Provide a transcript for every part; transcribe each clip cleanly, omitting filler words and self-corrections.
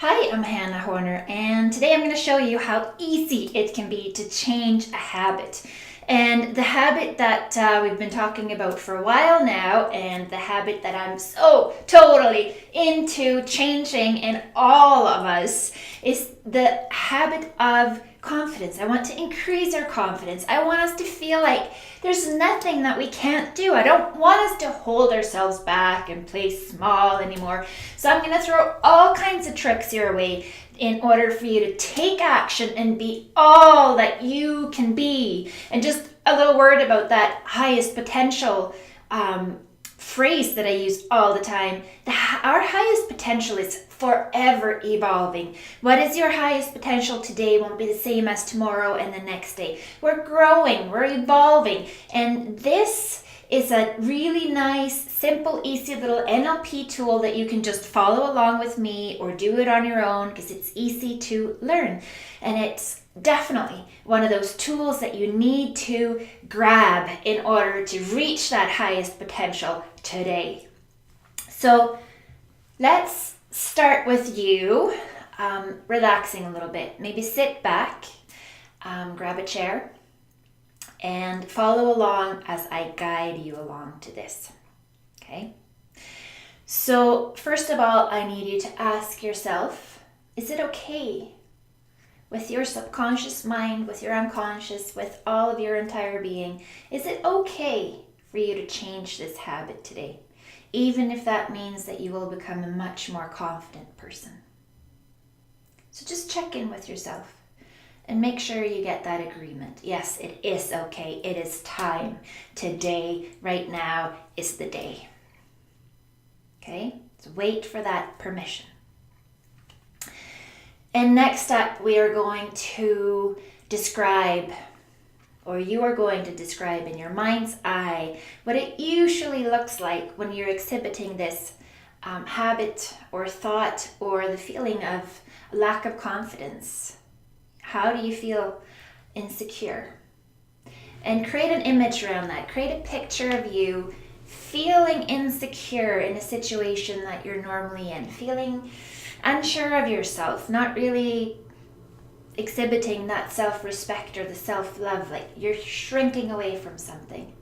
Hi, I'm Hannah Horner, and today I'm going to show you how easy it can be to change a habit. And the habit that we've been talking about for a while now, and the habit that I'm so totally into changing in all of us, is the habit of confidence. I want to increase our confidence. I want us to feel like there's nothing that we can't do. I don't want us to hold ourselves back and play small anymore. So I'm going to throw all kinds of tricks your way in order for you to take action and be all that you can be. And just a little word about that highest potential phrase that I use all the time. Our highest potential is forever evolving. What is your highest potential today won't be the same as tomorrow and the next day. We're growing, we're evolving, and this is a really nice, simple, easy little NLP tool that you can just follow along with me or do it on your own because it's easy to learn. And it's definitely one of those tools that you need to grab in order to reach that highest potential today. So let's start with you relaxing a little bit. Maybe sit back, grab a chair, and follow along as I guide you along to this. Okay? So first of all, I need you to ask yourself, is it okay with your subconscious mind, with your unconscious, with all of your entire being? Is it okay for you to change this habit today? Even if that means that you will become a much more confident person. So just check in with yourself and make sure you get that agreement. Yes, it is okay. It is time. Today, right now, is the day. Okay? So wait for that permission. And next up, we are going to describe, or you are going to describe in your mind's eye, what it usually looks like when you're exhibiting this habit or thought or the feeling of lack of confidence. How do you feel insecure? And create an image around that. Create a picture of you feeling insecure in a situation that you're normally in, feeling unsure of yourself, not really exhibiting that self-respect or the self-love, like you're shrinking away from something.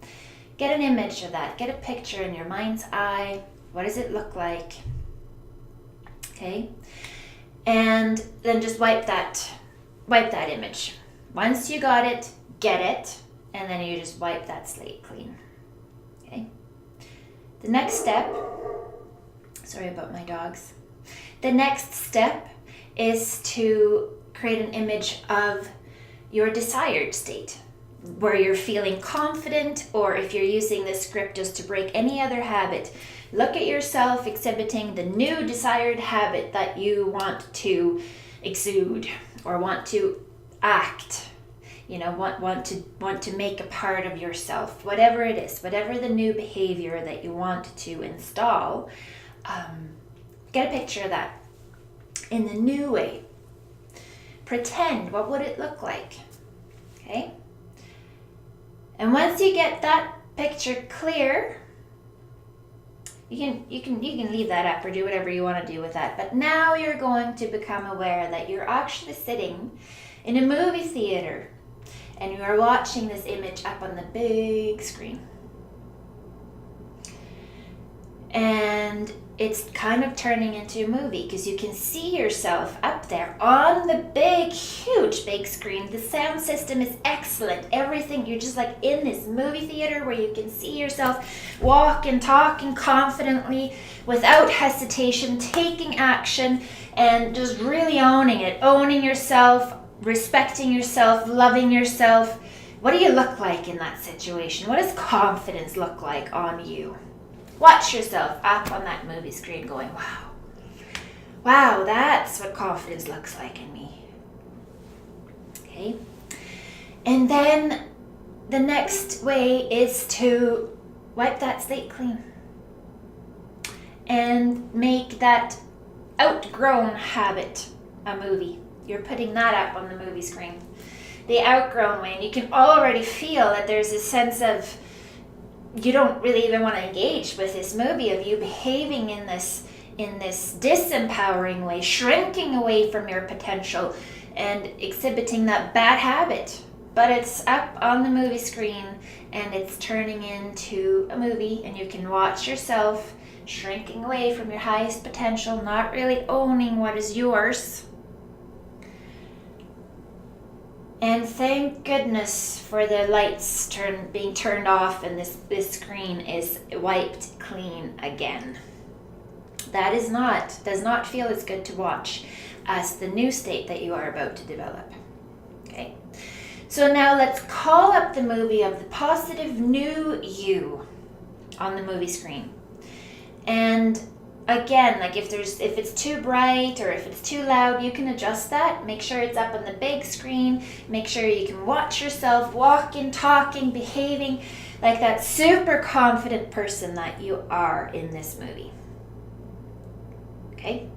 Get an image of that. Get a picture in your mind's eye. What does it look like? Okay? And then just wipe that image. Once you got it, get it, and then you just wipe that slate clean. Okay? The next step, sorry about my dogs. The next step is to create an image of your desired state, where you're feeling confident, or if you're using this script just to break any other habit, look at yourself exhibiting the new desired habit that you want to exude or want to act, want to make a part of yourself, whatever it is, whatever the new behavior that you want to install. Get a picture of that in the new way. Pretend, what would it look like? Okay? And once you get that picture clear, you can leave that up or do whatever you want to do with that. But now you're going to become aware that you're actually sitting in a movie theater and you are watching this image up on the big screen. And it's kind of turning into a movie because you can see yourself up there on the huge big screen. The sound system is excellent. Everything, you're just like in this movie theater where you can see yourself walking, talking confidently without hesitation, taking action, and just really owning it, owning yourself, respecting yourself, loving yourself. What do you look like in that situation? What does confidence look like on you? Watch yourself up on that movie screen going, wow, that's what confidence looks like in me. Okay? And then the next way is to wipe that slate clean and make that outgrown habit a movie. You're putting that up on the movie screen. The outgrown way, and you can already feel that there's a sense of you don't really even want to engage with this movie, of you behaving in this in this disempowering way, shrinking away from your potential and exhibiting that bad habit. But it's up on the movie screen and it's turning into a movie, and you can watch yourself shrinking away from your highest potential, not really owning what is yours. And thank goodness for the lights being turned off and this screen is wiped clean again. That does not feel as good to watch as the new state that you are about to develop. Okay? So now let's call up the movie of the positive new you on the movie screen. And again, like if it's too bright or if it's too loud, you can adjust that. Make sure it's up on the big screen. Make sure you can watch yourself walking, talking, behaving like that super confident person that you are in this movie. Okay?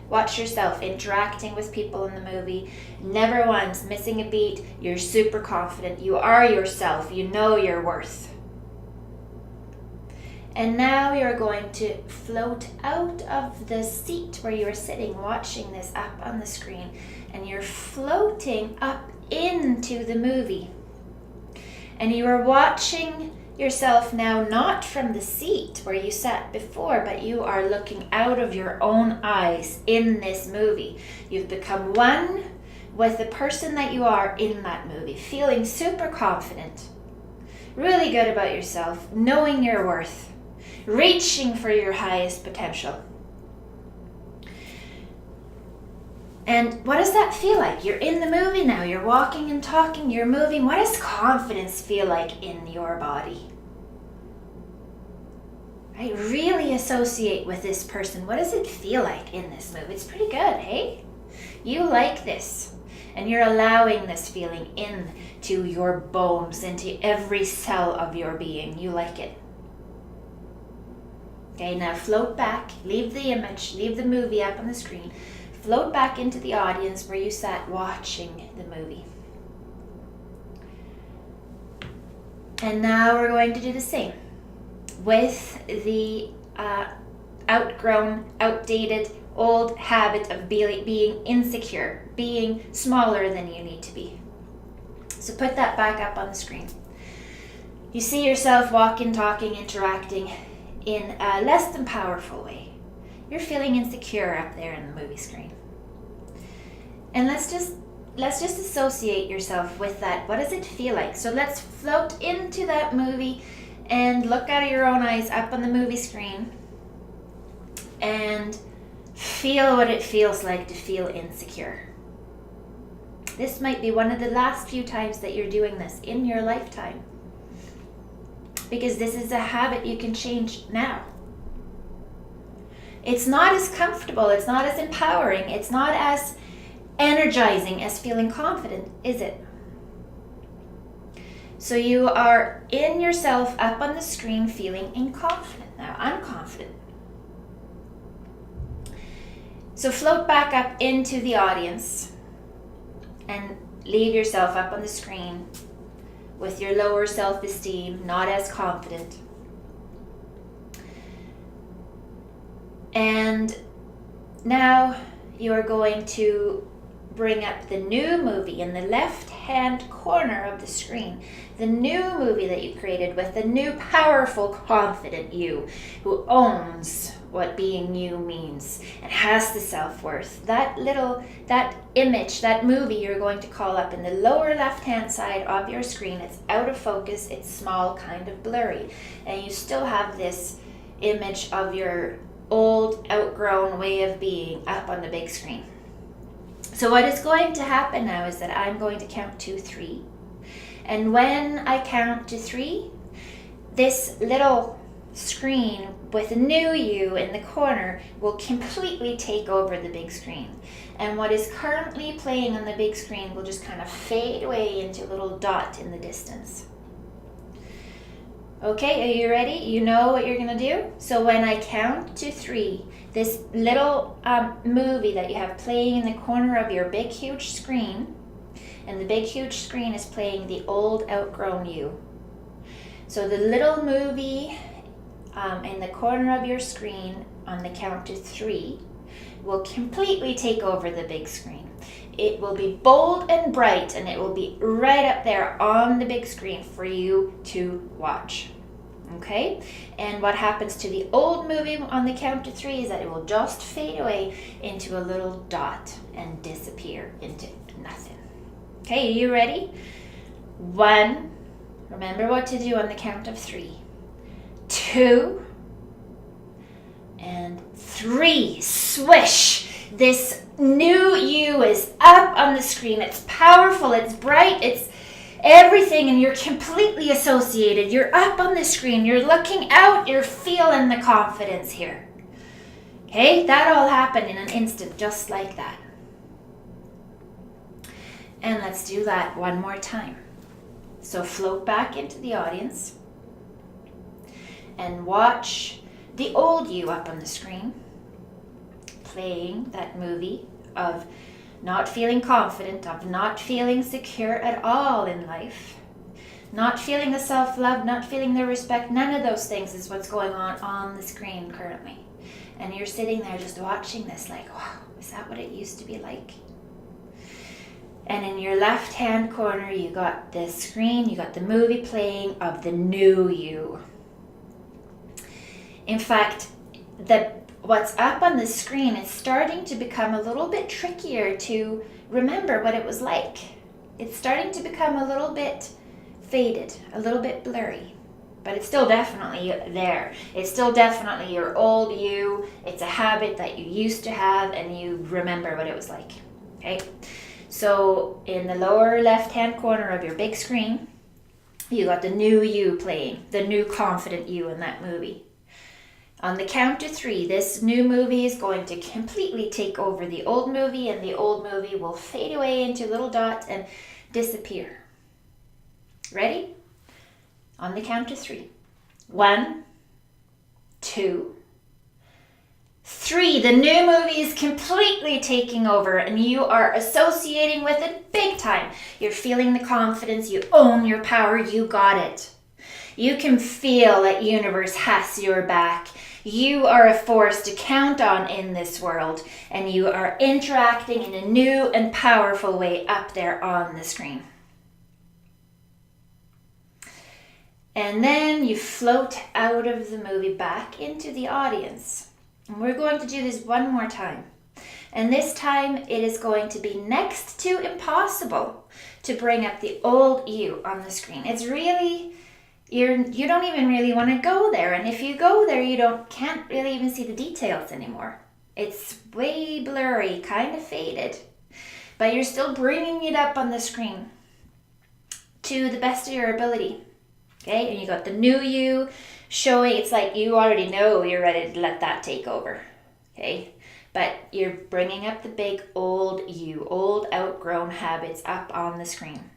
Watch yourself interacting with people in the movie. Never once missing a beat. You're super confident. You are yourself. You know your worth. And now you're going to float out of the seat where you are sitting watching this up on the screen, and you're floating up into the movie. And you are watching yourself now not from the seat where you sat before, but you are looking out of your own eyes in this movie. You've become one with the person that you are in that movie, feeling super confident, really good about yourself, knowing your worth, reaching for your highest potential. And what does that feel like? You're in the movie now. You're walking and talking. You're moving. What does confidence feel like in your body? Right? Really associate with this person. What does it feel like in this movie? It's pretty good, hey? You like this. And you're allowing this feeling into your bones, into every cell of your being. You like it. Okay, now float back, leave the image, leave the movie up on the screen, float back into the audience where you sat watching the movie. And now we're going to do the same with the outgrown, outdated, old habit of being insecure, being smaller than you need to be. So put that back up on the screen. You see yourself walking, talking, interacting in a less than powerful way. You're feeling insecure up there in the movie screen. And let's just associate yourself with that. What does it feel like? So let's float into that movie and look out of your own eyes up on the movie screen and feel what it feels like to feel insecure. This might be one of the last few times that you're doing this in your lifetime, because this is a habit you can change now. It's not as comfortable, it's not as empowering, it's not as energizing as feeling confident, is it? So you are in yourself up on the screen feeling inconfident now, unconfident. So float back up into the audience and leave yourself up on the screen with your lower self-esteem, not as confident. And now you are going to bring up the new movie in the left-hand corner of the screen. The new movie that you created with the new powerful, confident you who owns what being you means and has the self-worth. That image, that movie you're going to call up in the lower left-hand side of your screen. It's out of focus, it's small, kind of blurry. And you still have this image of your old, outgrown way of being up on the big screen. So what is going to happen now is that I'm going to count to 3. And when I count to 3, this little screen with new you in the corner will completely take over the big screen. And what is currently playing on the big screen will just kind of fade away into a little dot in the distance. Okay, are you ready? You know what you're going to do? So when I count to 3, this little movie that you have playing in the corner of your big huge screen, and the big huge screen is playing the old outgrown you. So the little movie in the corner of your screen on the count of 3 will completely take over the big screen. It will be bold and bright, and it will be right up there on the big screen for you to watch. Okay? And what happens to the old movie on the count of 3 is that it will just fade away into a little dot and disappear into nothing. Okay, are you ready? 1, remember what to do on the count of 3. 2, and 3. Swish! This new you is up on the screen. It's powerful, it's bright, it's everything, and you're completely associated. You're up on the screen, you're looking out, you're feeling the confidence here. Okay, that all happened in an instant, just like that. And let's do that one more time. So float back into the audience and watch the old you up on the screen, playing that movie of not feeling confident, of not feeling secure at all in life, not feeling the self-love, not feeling the respect. None of those things is what's going on the screen currently. And you're sitting there just watching this like, wow, is that what it used to be like? And in your left-hand corner, you got the screen, you got the movie playing of the new you. In fact, what's up on the screen is starting to become a little bit trickier to remember what it was like. It's starting to become a little bit faded, a little bit blurry, but it's still definitely there. It's still definitely your old you. It's a habit that you used to have and you remember what it was like, okay? So in the lower left-hand corner of your big screen, you got the new you playing, the new confident you in that movie. On the count of 3, this new movie is going to completely take over the old movie, and the old movie will fade away into little dots and disappear. Ready? On the count of 3. 1, 2, 3. The new movie is completely taking over, and you are associating with it big time. You're feeling the confidence. You own your power. You got it. You can feel that universe has your back. You are a force to count on in this world, and you are interacting in a new and powerful way up there on the screen. And then you float out of the movie back into the audience. And we're going to do this one more time. And this time it is going to be next to impossible to bring up the old you on the screen. It's really... You don't even really want to go there, and if you go there, you can't really even see the details anymore. It's way blurry, kind of faded, but you're still bringing it up on the screen to the best of your ability. Okay, and you got the new you showing. It's like you already know you're ready to let that take over. Okay, but you're bringing up the big old you, old outgrown habits up on the screen.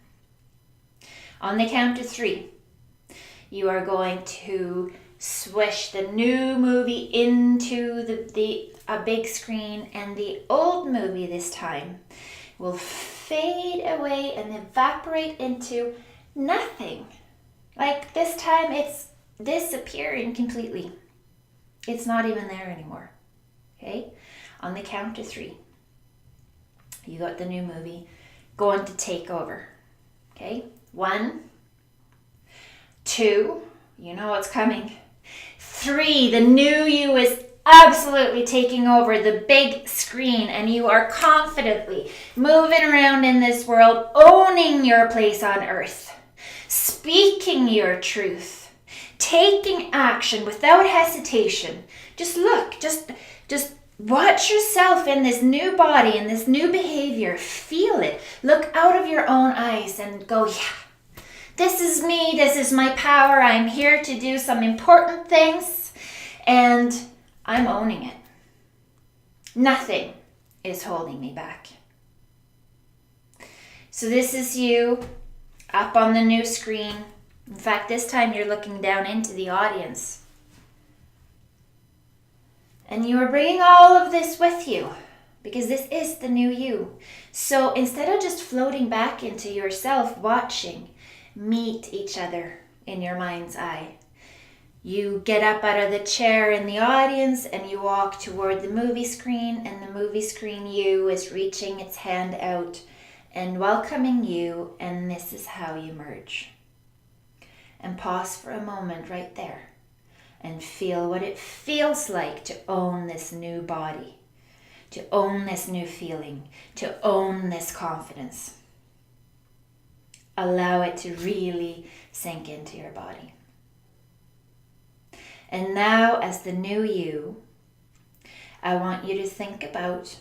On the count of 3. You are going to swish the new movie into a big screen, and the old movie this time will fade away and evaporate into nothing. Like this time it's disappearing completely. It's not even there anymore. Okay? On the count of 3. You got the new movie going to take over. Okay? 1, 2, you know what's coming. 3, the new you is absolutely taking over the big screen, and you are confidently moving around in this world, owning your place on earth, speaking your truth, taking action without hesitation. Just look, just watch yourself in this new body, in this new behavior. Feel it. Look out of your own eyes and go, yeah. This is me, this is my power, I'm here to do some important things, and I'm owning it. Nothing is holding me back. So this is you up on the new screen. In fact, this time you're looking down into the audience. And you are bringing all of this with you, because this is the new you. So instead of just floating back into yourself, watching, meet each other in your mind's eye. You get up out of the chair in the audience and you walk toward the movie screen, and the movie screen you is reaching its hand out and welcoming you, and this is how you merge. And pause for a moment right there and feel what it feels like to own this new body, to own this new feeling, to own this confidence. Allow it to really sink into your body. And now, as the new you, I want you to think about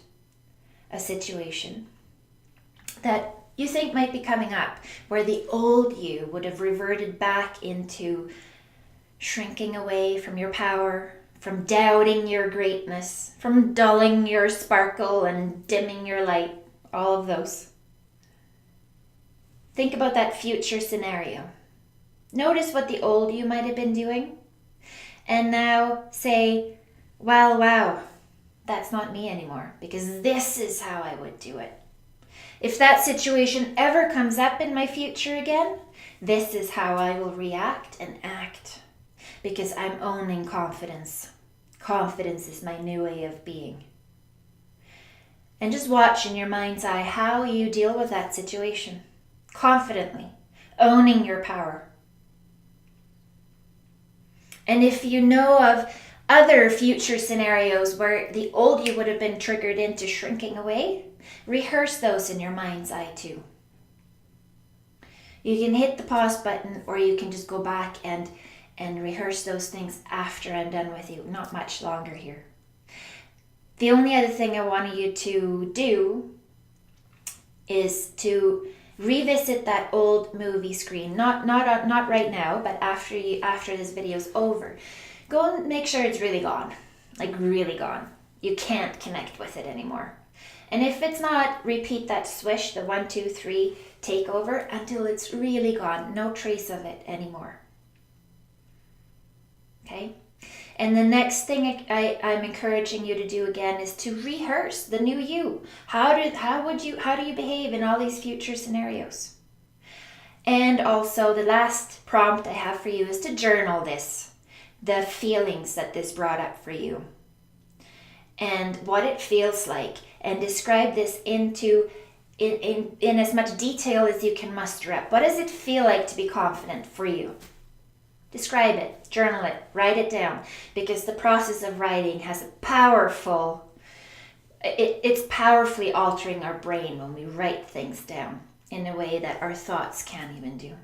a situation that you think might be coming up where the old you would have reverted back into shrinking away from your power, from doubting your greatness, from dulling your sparkle and dimming your light, all of those. Think about that future scenario. Notice what the old you might have been doing. And now say, well, wow, that's not me anymore, because this is how I would do it. If that situation ever comes up in my future again, this is how I will react and act, because I'm owning confidence. Confidence is my new way of being. And just watch in your mind's eye how you deal with that situation, confidently, owning your power. And if you know of other future scenarios where the old you would have been triggered into shrinking away, rehearse those in your mind's eye too. You can hit the pause button, or you can just go back and rehearse those things after I'm done with you. Not much longer here. The only other thing I want you to do is to revisit that old movie screen. Not right now, but after this video's over. Go and make sure it's really gone. Like really gone. You can't connect with it anymore. And if it's not, repeat that swish, the 1, 2, 3 takeover until it's really gone. No trace of it anymore. Okay? And the next thing I'm encouraging you to do again is to rehearse the new you. How do you behave in all these future scenarios? And also the last prompt I have for you is to journal this, the feelings that this brought up for you, and what it feels like, and describe this in as much detail as you can muster up. What does it feel like to be confident for you? Describe it, journal it, write it down, because the process of writing has it's powerfully altering our brain when we write things down in a way that our thoughts can't even do.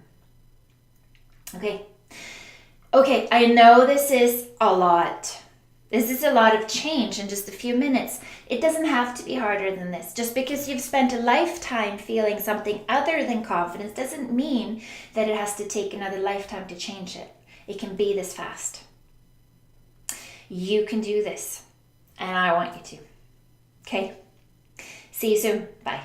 Okay, I know this is a lot. This is a lot of change in just a few minutes. It doesn't have to be harder than this. Just because you've spent a lifetime feeling something other than confidence doesn't mean that it has to take another lifetime to change it. It can be this fast. You can do this, and I want you to. Okay? See you soon. Bye.